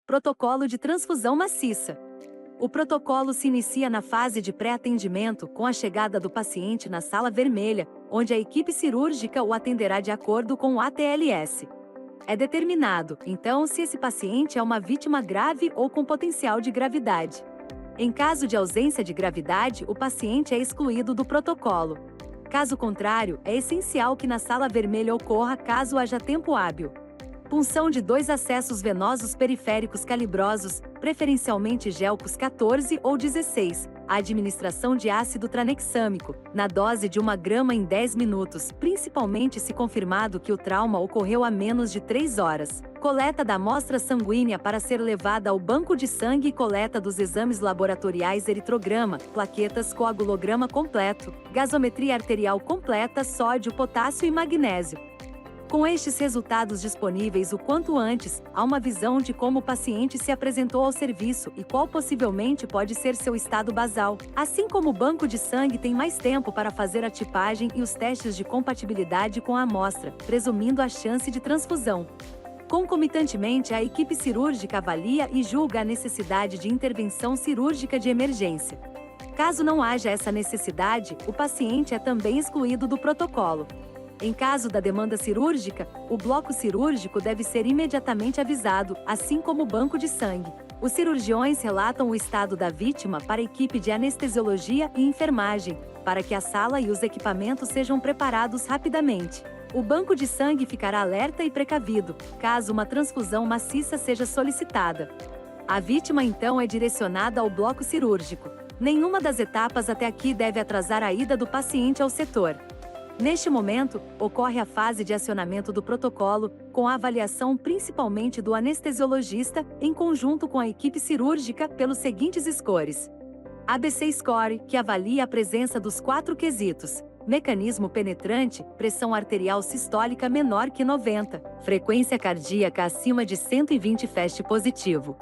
Protocolo de transfusão maciça. O protocolo se inicia na fase de pré-atendimento com a chegada do paciente na sala vermelha, onde a equipe cirúrgica o atenderá de acordo com o ATLS. É determinado, então, se esse paciente é uma vítima grave ou com potencial de gravidade. Em caso de ausência de gravidade, o paciente é excluído do protocolo. Caso contrário, é essencial que na sala vermelha ocorra caso haja tempo hábil. Punção de 2 acessos venosos periféricos calibrosos, preferencialmente Gelcos 14 ou 16, a administração de ácido tranexâmico, na dose de 1 grama em 10 minutos, principalmente se confirmado que o trauma ocorreu há menos de 3 horas. Coleta da amostra sanguínea para ser levada ao banco de sangue e coleta dos exames laboratoriais eritrograma, plaquetas, coagulograma completo, gasometria arterial completa, sódio, potássio e magnésio. Com estes resultados disponíveis o quanto antes, há uma visão de como o paciente se apresentou ao serviço e qual possivelmente pode ser seu estado basal. Assim como o banco de sangue tem mais tempo para fazer a tipagem e os testes de compatibilidade com a amostra, presumindo a chance de transfusão. Concomitantemente, a equipe cirúrgica avalia e julga a necessidade de intervenção cirúrgica de emergência. Caso não haja essa necessidade, o paciente é também excluído do protocolo. Em caso da demanda cirúrgica, o bloco cirúrgico deve ser imediatamente avisado, assim como o banco de sangue. Os cirurgiões relatam o estado da vítima para a equipe de anestesiologia e enfermagem, para que a sala e os equipamentos sejam preparados rapidamente. O banco de sangue ficará alerta e precavido, caso uma transfusão maciça seja solicitada. A vítima então é direcionada ao bloco cirúrgico. Nenhuma das etapas até aqui deve atrasar a ida do paciente ao setor. Neste momento, ocorre a fase de acionamento do protocolo, com a avaliação principalmente do anestesiologista, em conjunto com a equipe cirúrgica, pelos seguintes scores. ABC Score, que avalia a presença dos 4 quesitos: mecanismo penetrante, pressão arterial sistólica menor que 90, frequência cardíaca acima de 120 FAST positivo.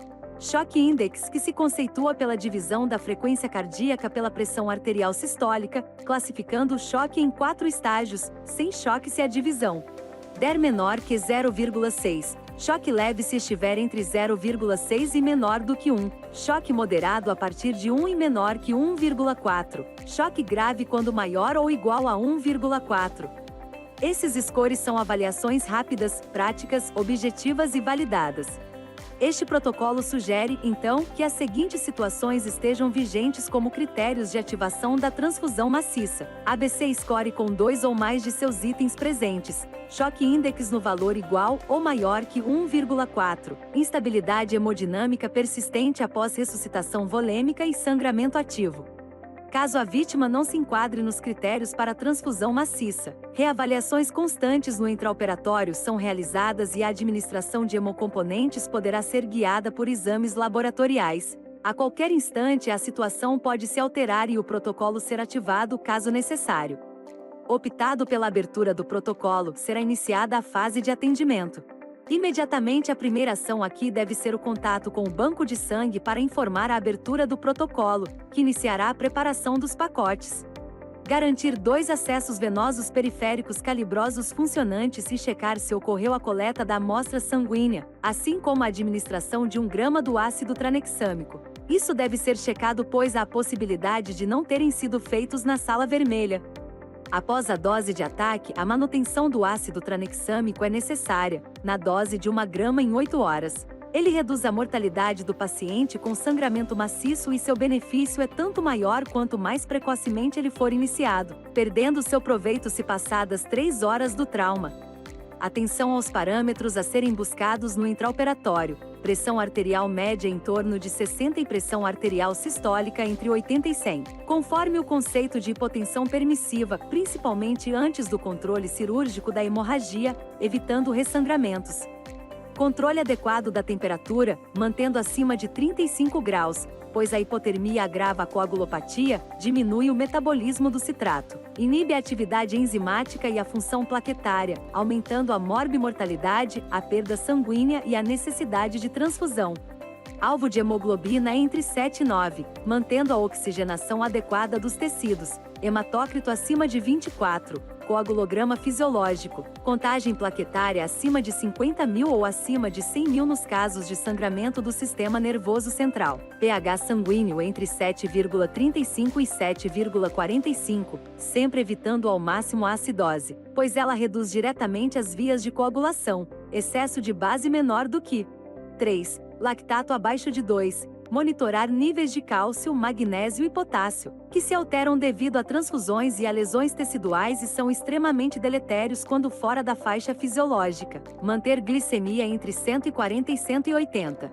Shock Index, que se conceitua pela divisão da frequência cardíaca pela pressão arterial sistólica, classificando o choque em 4 estágios, sem choque se a divisão der menor que 0,6, choque leve se estiver entre 0,6 e menor do que 1, choque moderado a partir de 1 e menor que 1,4, choque grave quando maior ou igual a 1,4. Esses scores são avaliações rápidas, práticas, objetivas e validadas. Este protocolo sugere, então, que as seguintes situações estejam vigentes como critérios de ativação da transfusão maciça: ABC Score com 2 ou mais de seus itens presentes, Shock Index no valor igual ou maior que 1,4, instabilidade hemodinâmica persistente após ressuscitação volêmica e sangramento ativo. Caso a vítima não se enquadre nos critérios para transfusão maciça, reavaliações constantes no intraoperatório são realizadas e a administração de hemocomponentes poderá ser guiada por exames laboratoriais. A qualquer instante a situação pode se alterar e o protocolo ser ativado caso necessário. Optado pela abertura do protocolo, será iniciada a fase de atendimento. Imediatamente a primeira ação aqui deve ser o contato com o banco de sangue para informar a abertura do protocolo, que iniciará a preparação dos pacotes. Garantir 2 acessos venosos periféricos calibrosos funcionantes e checar se ocorreu a coleta da amostra sanguínea, assim como a administração de 1 grama do ácido tranexâmico. Isso deve ser checado pois há a possibilidade de não terem sido feitos na sala vermelha. Após a dose de ataque, a manutenção do ácido tranexâmico é necessária, na dose de 1 grama em 8 horas. Ele reduz a mortalidade do paciente com sangramento maciço e seu benefício é tanto maior quanto mais precocemente ele for iniciado, perdendo seu proveito se passadas 3 horas do trauma. Atenção aos parâmetros a serem buscados no intraoperatório: pressão arterial média em torno de 60 e pressão arterial sistólica entre 80 e 100, conforme o conceito de hipotensão permissiva, principalmente antes do controle cirúrgico da hemorragia, evitando ressangramentos. Controle adequado da temperatura, mantendo acima de 35 graus, pois a hipotermia agrava a coagulopatia, diminui o metabolismo do citrato, inibe a atividade enzimática e a função plaquetária, aumentando a morbimortalidade, a perda sanguínea e a necessidade de transfusão. Alvo de hemoglobina entre 7 e 9, mantendo a oxigenação adequada dos tecidos, hematócrito acima de 24, coagulograma fisiológico, contagem plaquetária acima de 50.000 ou acima de 100.000 nos casos de sangramento do sistema nervoso central, pH sanguíneo entre 7,35 e 7,45, sempre evitando ao máximo a acidose, pois ela reduz diretamente as vias de coagulação, excesso de base menor do que 3, lactato abaixo de 2, monitorar níveis de cálcio, magnésio e potássio, que se alteram devido a transfusões e a lesões teciduais e são extremamente deletérios quando fora da faixa fisiológica, manter glicemia entre 140 e 180.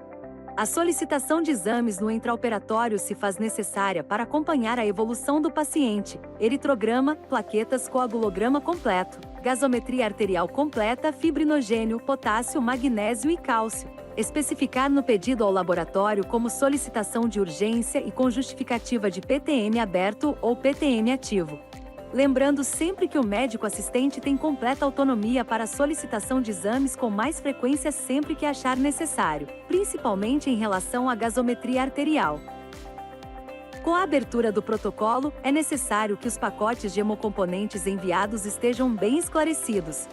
A solicitação de exames no intraoperatório se faz necessária para acompanhar a evolução do paciente, eritrograma, plaquetas, coagulograma completo, gasometria arterial completa, fibrinogênio, potássio, magnésio e cálcio. Especificar no pedido ao laboratório como solicitação de urgência e com justificativa de PTM aberto ou PTM ativo. Lembrando sempre que o médico assistente tem completa autonomia para a solicitação de exames com mais frequência sempre que achar necessário, principalmente em relação à gasometria arterial. Com a abertura do protocolo, é necessário que os pacotes de hemocomponentes enviados estejam bem esclarecidos.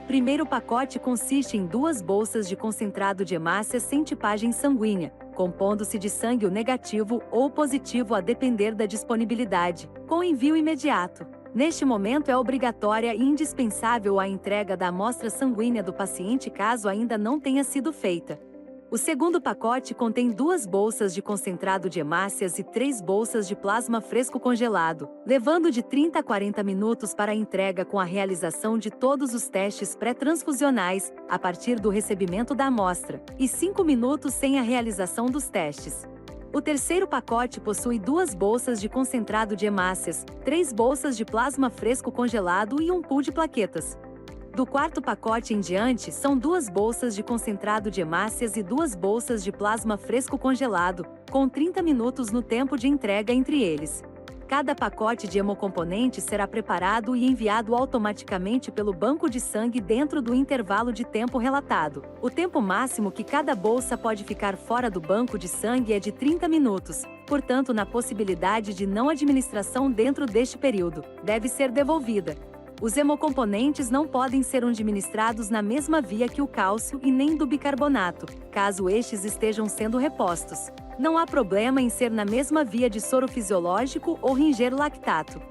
Primeiro pacote consiste em 2 bolsas de concentrado de hemácias sem tipagem sanguínea, compondo-se de sangue negativo ou positivo a depender da disponibilidade, com envio imediato. Neste momento é obrigatória e indispensável a entrega da amostra sanguínea do paciente caso ainda não tenha sido feita. O segundo pacote contém 2 bolsas de concentrado de hemácias e 3 bolsas de plasma fresco congelado, levando de 30 a 40 minutos para a entrega com a realização de todos os testes pré-transfusionais, a partir do recebimento da amostra, e 5 minutos sem a realização dos testes. O terceiro pacote possui 2 bolsas de concentrado de hemácias, 3 bolsas de plasma fresco congelado e um pool de plaquetas. Do quarto pacote em diante são 2 bolsas de concentrado de hemácias e 2 bolsas de plasma fresco congelado, com 30 minutos no tempo de entrega entre eles. Cada pacote de hemocomponente será preparado e enviado automaticamente pelo banco de sangue dentro do intervalo de tempo relatado. O tempo máximo que cada bolsa pode ficar fora do banco de sangue é de 30 minutos, portanto, na possibilidade de não administração dentro deste período, deve ser devolvida. Os hemocomponentes não podem ser administrados na mesma via que o cálcio e nem do bicarbonato, caso estes estejam sendo repostos. Não há problema em ser na mesma via de soro fisiológico ou ringer lactato.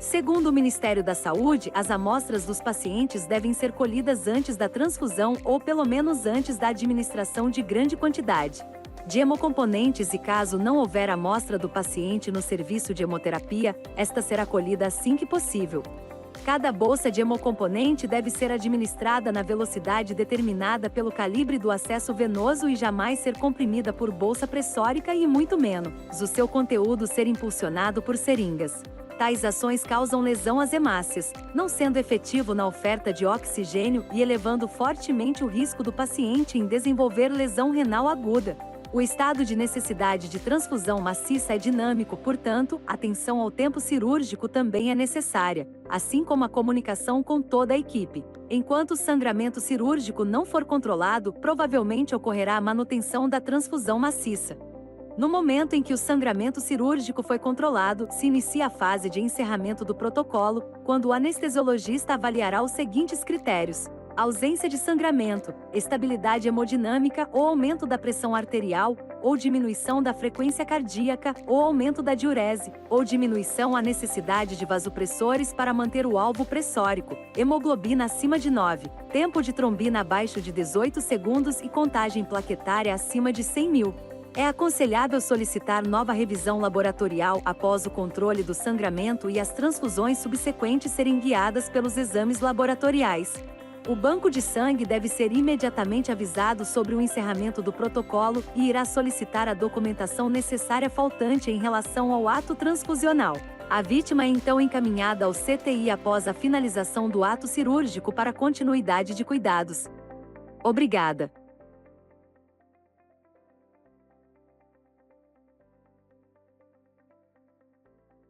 Segundo o Ministério da Saúde, as amostras dos pacientes devem ser colhidas antes da transfusão ou pelo menos antes da administração de grande quantidade de hemocomponentes e caso não houver amostra do paciente no serviço de hemoterapia, esta será colhida assim que possível. Cada bolsa de hemocomponente deve ser administrada na velocidade determinada pelo calibre do acesso venoso e jamais ser comprimida por bolsa pressórica e muito menos o seu conteúdo ser impulsionado por seringas. Tais ações causam lesão às hemácias, não sendo efetivo na oferta de oxigênio e elevando fortemente o risco do paciente em desenvolver lesão renal aguda. O estado de necessidade de transfusão maciça é dinâmico, portanto, atenção ao tempo cirúrgico também é necessária, assim como a comunicação com toda a equipe. Enquanto o sangramento cirúrgico não for controlado, provavelmente ocorrerá a manutenção da transfusão maciça. No momento em que o sangramento cirúrgico foi controlado, se inicia a fase de encerramento do protocolo, quando o anestesiologista avaliará os seguintes critérios: ausência de sangramento, estabilidade hemodinâmica ou aumento da pressão arterial, ou diminuição da frequência cardíaca, ou aumento da diurese, ou diminuição à necessidade de vasopressores para manter o alvo pressórico, hemoglobina acima de 9, tempo de trombina abaixo de 18 segundos e contagem plaquetária acima de 100.000. É aconselhável solicitar nova revisão laboratorial após o controle do sangramento e as transfusões subsequentes serem guiadas pelos exames laboratoriais. O banco de sangue deve ser imediatamente avisado sobre o encerramento do protocolo e irá solicitar a documentação necessária faltante em relação ao ato transfusional. A vítima é então encaminhada ao CTI após a finalização do ato cirúrgico para continuidade de cuidados. Obrigada.